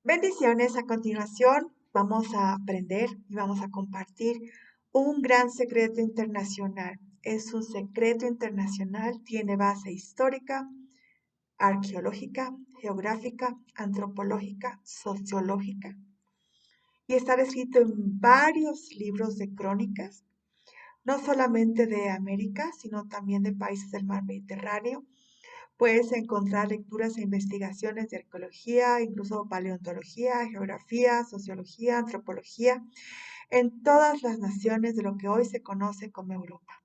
Bendiciones. A continuación vamos a aprender y vamos a compartir un gran secreto internacional. Es un secreto internacional, tiene base histórica, arqueológica, geográfica, antropológica, sociológica y está descrito en varios libros de crónicas, no solamente de América, sino también de países del mar Mediterráneo. Puedes encontrar lecturas e investigaciones de arqueología, incluso paleontología, geografía, sociología, antropología, en todas las naciones de lo que hoy se conoce como Europa.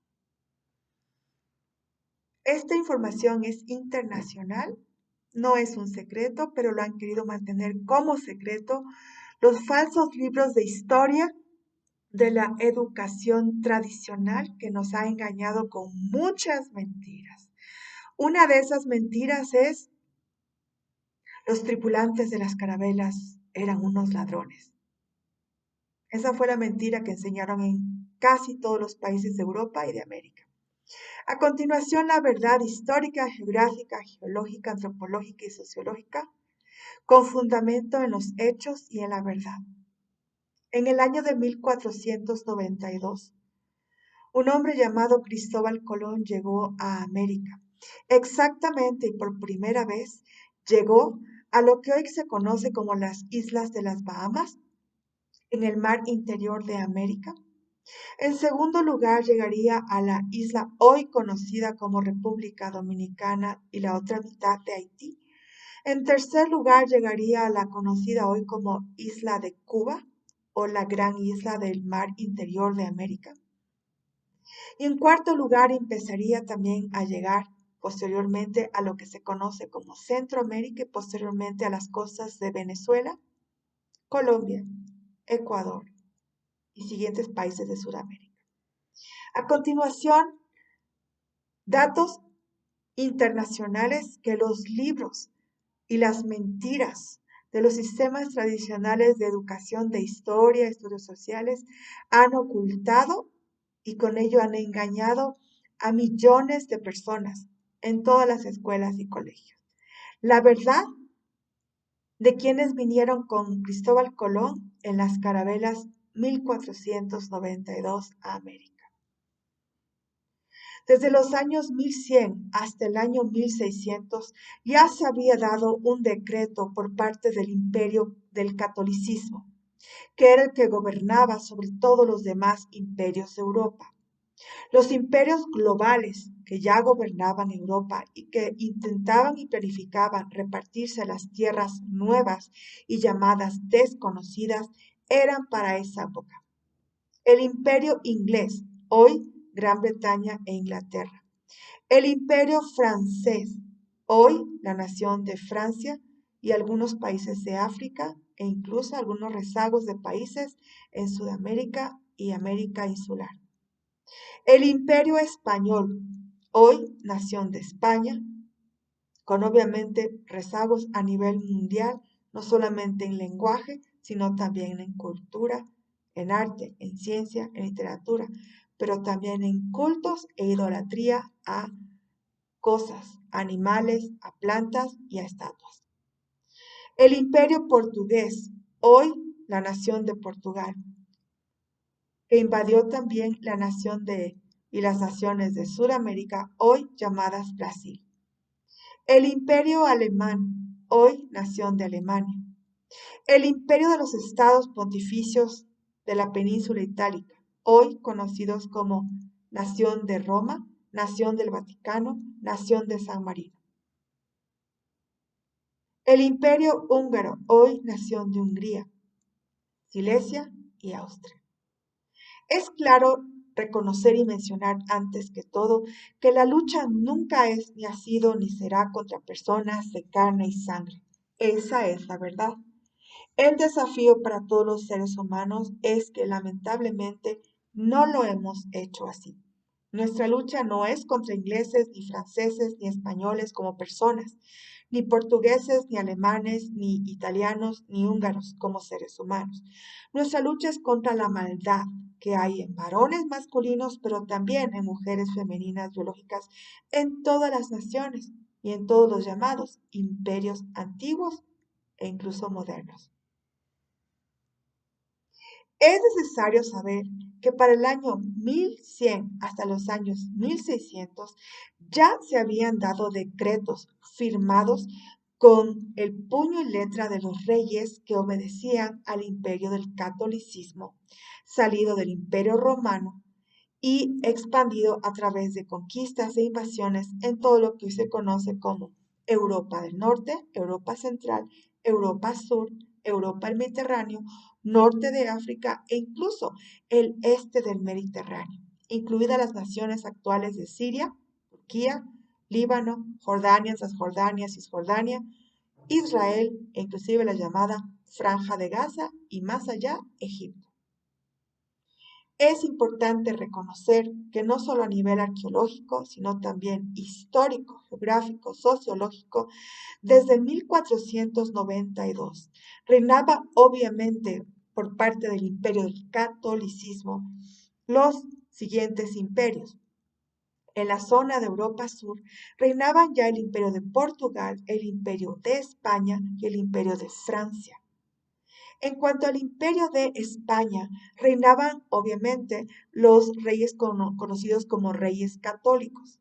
Esta información es internacional, no es un secreto, pero lo han querido mantener como secreto los falsos libros de historia de la educación tradicional que nos ha engañado con muchas mentiras. Una de esas mentiras es: los tripulantes de las carabelas eran unos ladrones. Esa fue la mentira que enseñaron en casi todos los países de Europa y de América. A continuación, la verdad histórica, geográfica, geológica, antropológica y sociológica, con fundamento en los hechos y en la verdad. En el año de 1492, un hombre llamado Cristóbal Colón llegó a América. Exactamente y por primera vez llegó a lo que hoy se conoce como las Islas de las Bahamas, en el mar interior de América. En segundo lugar, llegaría a la isla hoy conocida como República Dominicana y la otra mitad de Haití. En tercer lugar, llegaría a la conocida hoy como Isla de Cuba o la Gran Isla del Mar Interior de América. Y en cuarto lugar, empezaría también a llegar posteriormente a lo que se conoce como Centroamérica y posteriormente a las costas de Venezuela, Colombia, Ecuador y siguientes países de Sudamérica. A continuación, datos internacionales que los libros y las mentiras de los sistemas tradicionales de educación de historia, estudios sociales, han ocultado y con ello han engañado a millones de personas en todas las escuelas y colegios. La verdad de quienes vinieron con Cristóbal Colón en las carabelas 1492 a América. Desde los años 1100 hasta el año 1600 ya se había dado un decreto por parte del imperio del catolicismo, que era el que gobernaba sobre todos los demás imperios de Europa. Los imperios globales que ya gobernaban Europa y que intentaban y planificaban repartirse las tierras nuevas y llamadas desconocidas eran para esa época el imperio inglés, hoy Gran Bretaña e Inglaterra; el imperio francés, hoy la nación de Francia y algunos países de África e incluso algunos rezagos de países en Sudamérica y América insular; el imperio español, hoy nación de España, con obviamente rezagos a nivel mundial, no solamente en lenguaje, sino también en cultura, en arte, en ciencia, en literatura, pero también en cultos e idolatría a cosas, animales, a plantas y a estatuas. El imperio portugués, hoy la nación de Portugal, que invadió también la nación y las naciones de Sudamérica, hoy llamadas Brasil. El imperio alemán, hoy nación de Alemania. El imperio de los estados pontificios de la península itálica, hoy conocidos como nación de Roma, nación del Vaticano, nación de San Marino. El imperio húngaro, hoy nación de Hungría, Silesia y Austria. Es claro reconocer y mencionar antes que todo que la lucha nunca es, ni ha sido, ni será contra personas de carne y sangre. Esa es la verdad. El desafío para todos los seres humanos es que lamentablemente no lo hemos hecho así. Nuestra lucha no es contra ingleses, ni franceses, ni españoles como personas, ni portugueses, ni alemanes, ni italianos, ni húngaros como seres humanos. Nuestra lucha es contra la maldad que hay en varones masculinos, pero también en mujeres femeninas biológicas en todas las naciones y en todos los llamados imperios antiguos e incluso modernos. Es necesario saber que para el año 1100 hasta los años 1600 ya se habían dado decretos firmados con el puño y letra de los reyes que obedecían al imperio del catolicismo, salido del imperio romano y expandido a través de conquistas e invasiones en todo lo que hoy se conoce como Europa del Norte, Europa Central, Europa Sur, Europa del Mediterráneo, norte de África e incluso el este del Mediterráneo, incluidas las naciones actuales de Siria, Turquía, Líbano, Jordania, Transjordania, Cisjordania, Israel e inclusive la llamada Franja de Gaza y más allá, Egipto. Es importante reconocer que no solo a nivel arqueológico, sino también histórico, geográfico, sociológico, desde 1492 reinaba obviamente por parte del imperio del catolicismo los siguientes imperios. En la zona de Europa Sur reinaban ya el imperio de Portugal, el imperio de España y el imperio de Francia. En cuanto al imperio de España, reinaban obviamente los reyes conocidos como reyes católicos.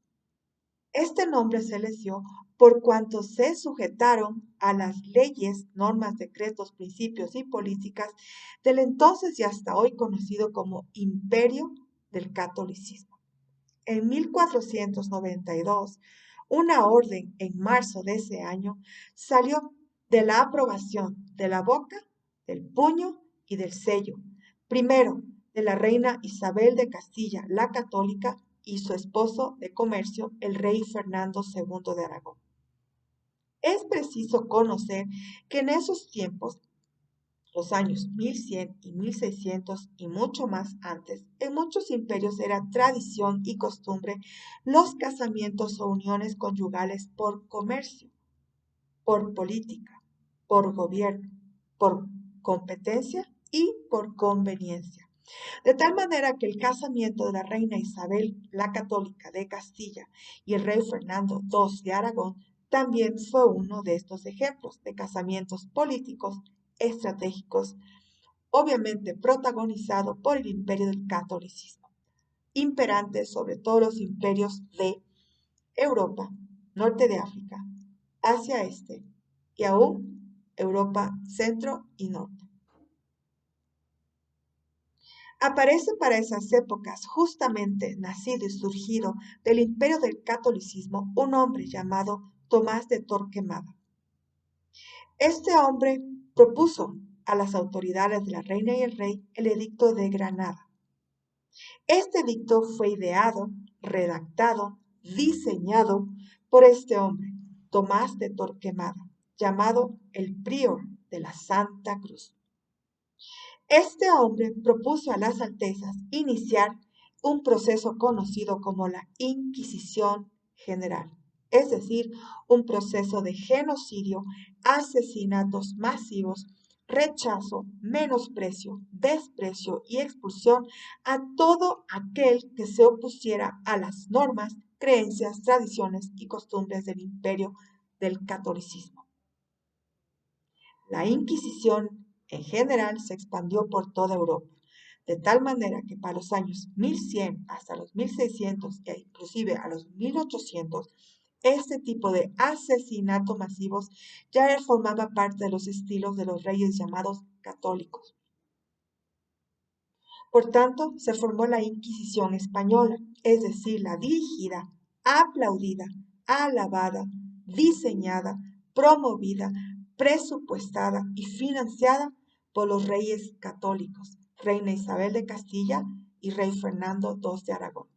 Este nombre se les dio por cuanto se sujetaron a las leyes, normas, decretos, principios y políticas del entonces y hasta hoy conocido como Imperio del Catolicismo. En 1492, una orden en marzo de ese año salió de la aprobación de la boca, del puño y del sello, primero de la reina Isabel de Castilla, la católica, y su esposo de comercio, el rey Fernando II de Aragón. Es preciso conocer que en esos tiempos, los años 1100 y 1600 y mucho más antes, en muchos imperios era tradición y costumbre los casamientos o uniones conyugales por comercio, por política, por gobierno, por competencia y por conveniencia. De tal manera que el casamiento de la reina Isabel la Católica de Castilla y el rey Fernando II de Aragón también fue uno de estos ejemplos de casamientos políticos estratégicos, obviamente protagonizado por el imperio del catolicismo, imperante sobre todos los imperios de Europa, norte de África, Asia Este y aún Europa Centro y Norte. Aparece para esas épocas, justamente nacido y surgido del imperio del catolicismo, un hombre llamado Tomás de Torquemada. Este hombre propuso a las autoridades de la reina y el rey el edicto de Granada. Este edicto fue ideado, redactado, diseñado por este hombre, Tomás de Torquemada, llamado el prior de la Santa Cruz. Este hombre propuso a las Altezas iniciar un proceso conocido como la Inquisición General, es decir, un proceso de genocidio, asesinatos masivos, rechazo, menosprecio, desprecio y expulsión a todo aquel que se opusiera a las normas, creencias, tradiciones y costumbres del imperio del catolicismo. La Inquisición en general se expandió por toda Europa, de tal manera que para los años 1100 hasta los 1600 e inclusive a los 1800, este tipo de asesinatos masivos ya formaba parte de los estilos de los reyes llamados católicos. Por tanto, se formó la Inquisición española, es decir, la dirigida, aplaudida, alabada, diseñada, promovida, presupuestada y financiada por los reyes católicos, reina Isabel de Castilla y rey Fernando II de Aragón.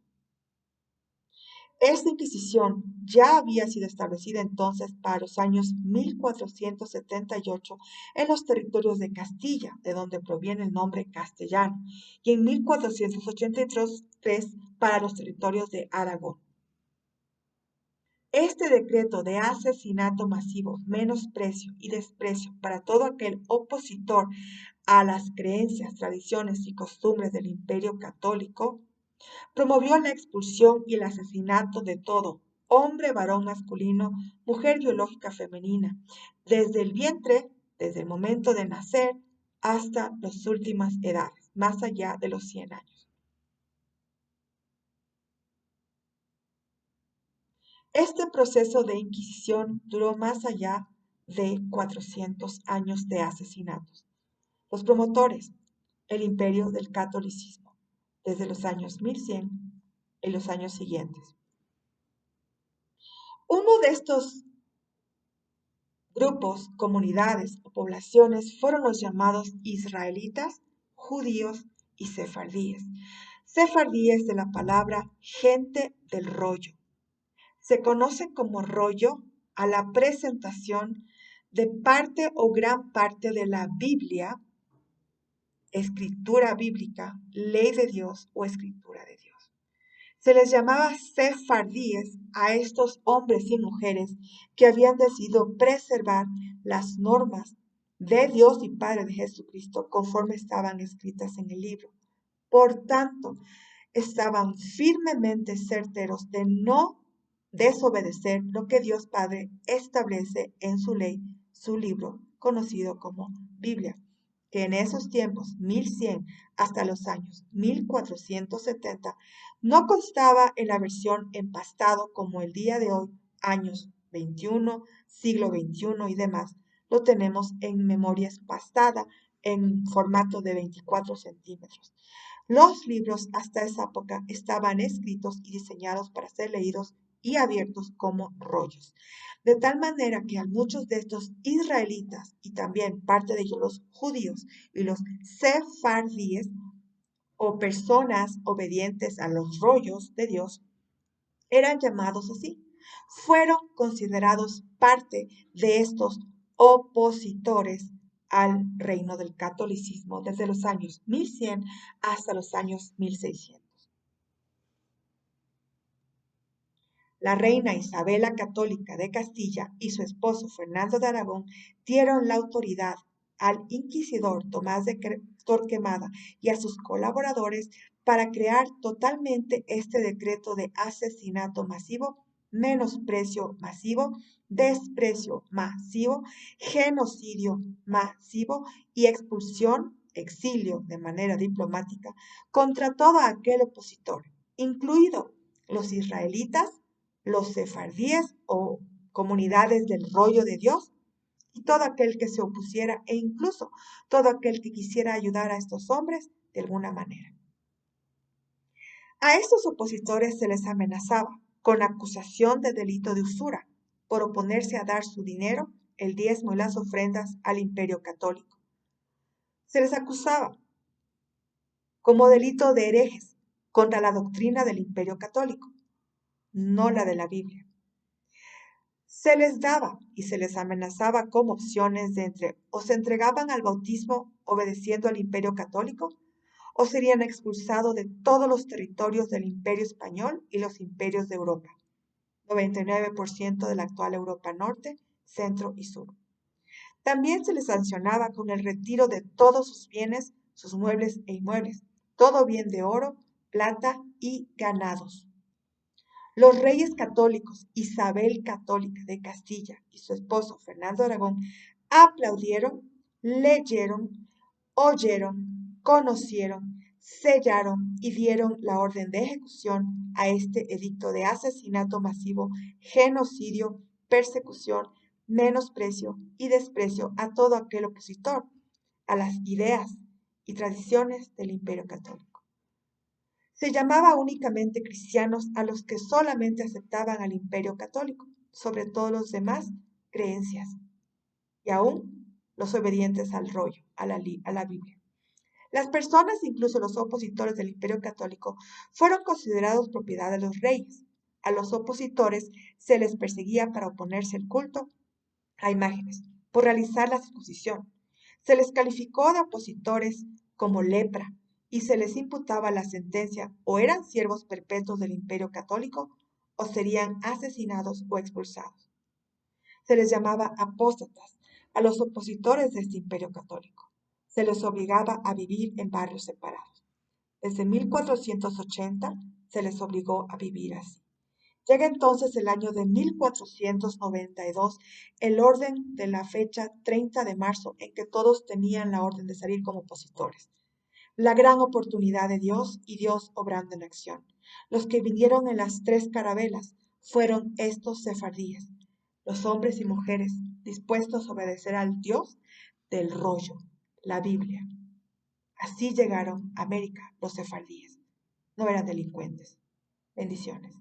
Esta Inquisición ya había sido establecida entonces para los años 1478 en los territorios de Castilla, de donde proviene el nombre castellano, y en 1483 para los territorios de Aragón. Este decreto de asesinato masivo, menosprecio y desprecio para todo aquel opositor a las creencias, tradiciones y costumbres del Imperio Católico promovió la expulsión y el asesinato de todo, hombre, varón masculino, mujer biológica femenina, desde el vientre desde el momento de nacer hasta las últimas edades, más allá de los 100 años. Este proceso de inquisición duró más allá de 400 años de asesinatos. Los promotores, el imperio del catolicismo, desde los años 1100 y los años siguientes. Uno de estos grupos, comunidades o poblaciones fueron los llamados israelitas, judíos y sefardíes. Sefardíes de la palabra gente del rollo. Se conoce como rollo a la presentación de parte o gran parte de la Biblia, escritura bíblica, ley de Dios o escritura de Dios. Se les llamaba sefardíes a estos hombres y mujeres que habían decidido preservar las normas de Dios y Padre de Jesucristo conforme estaban escritas en el libro. Por tanto, estaban firmemente certeros de no desobedecer lo que Dios Padre establece en su ley, su libro, conocido como Biblia, que en esos tiempos, 1100 hasta los años 1470, no constaba en la versión empastado como el día de hoy, años 21, siglo XXI y demás. Lo tenemos en memoria empastada en formato de 24 centímetros. Los libros hasta esa época estaban escritos y diseñados para ser leídos y abiertos como rollos. De tal manera que a muchos de estos israelitas y también parte de ellos los judíos y los sefardíes o personas obedientes a los rollos de Dios eran llamados así. Fueron considerados parte de estos opositores al reino del catolicismo desde los años 1100 hasta los años 1600. La reina Isabel la Católica de Castilla y su esposo Fernando de Aragón dieron la autoridad al inquisidor Tomás de Torquemada y a sus colaboradores para crear totalmente este decreto de asesinato masivo, menosprecio masivo, desprecio masivo, genocidio masivo y expulsión, exilio de manera diplomática, contra todo aquel opositor, incluido los israelitas, los sefardíes o comunidades del rollo de Dios, y todo aquel que se opusiera e incluso todo aquel que quisiera ayudar a estos hombres de alguna manera. A estos opositores se les amenazaba con acusación de delito de usura por oponerse a dar su dinero, el diezmo y las ofrendas al imperio católico. Se les acusaba como delito de herejes contra la doctrina del imperio católico, no la de la Biblia. Se les daba y se les amenazaba como opciones de entre o se entregaban al bautismo obedeciendo al imperio católico o serían expulsados de todos los territorios del imperio español y los imperios de Europa, 99% de la actual Europa Norte, Centro y Sur. También se les sancionaba con el retiro de todos sus bienes, sus muebles e inmuebles, todo bien de oro, plata y ganados. Los reyes católicos, Isabel Católica de Castilla y su esposo Fernando Aragón, aplaudieron, leyeron, oyeron, conocieron, sellaron y dieron la orden de ejecución a este edicto de asesinato masivo, genocidio, persecución, menosprecio y desprecio a todo aquel opositor a las ideas y tradiciones del Imperio Católico. Se llamaba únicamente cristianos a los que solamente aceptaban al imperio católico, sobre todos los demás creencias, y aún los obedientes al rollo, a la Biblia. Las personas, incluso los opositores del imperio católico, fueron considerados propiedad de los reyes. A los opositores se les perseguía para oponerse al culto a imágenes, por realizar la circuncisión. Se les calificó de opositores como lepra y se les imputaba la sentencia o eran siervos perpetuos del imperio católico o serían asesinados o expulsados. Se les llamaba apóstatas a los opositores de este imperio católico. Se les obligaba a vivir en barrios separados. Desde 1480 se les obligó a vivir así. Llega entonces el año de 1492, el orden de la fecha 30 de marzo, en que todos tenían la orden de salir como opositores. La gran oportunidad de Dios y Dios obrando en acción. Los que vinieron en las tres carabelas fueron estos sefardíes, los hombres y mujeres dispuestos a obedecer al Dios del rollo, la Biblia. Así llegaron a América los sefardíes. No eran delincuentes. Bendiciones.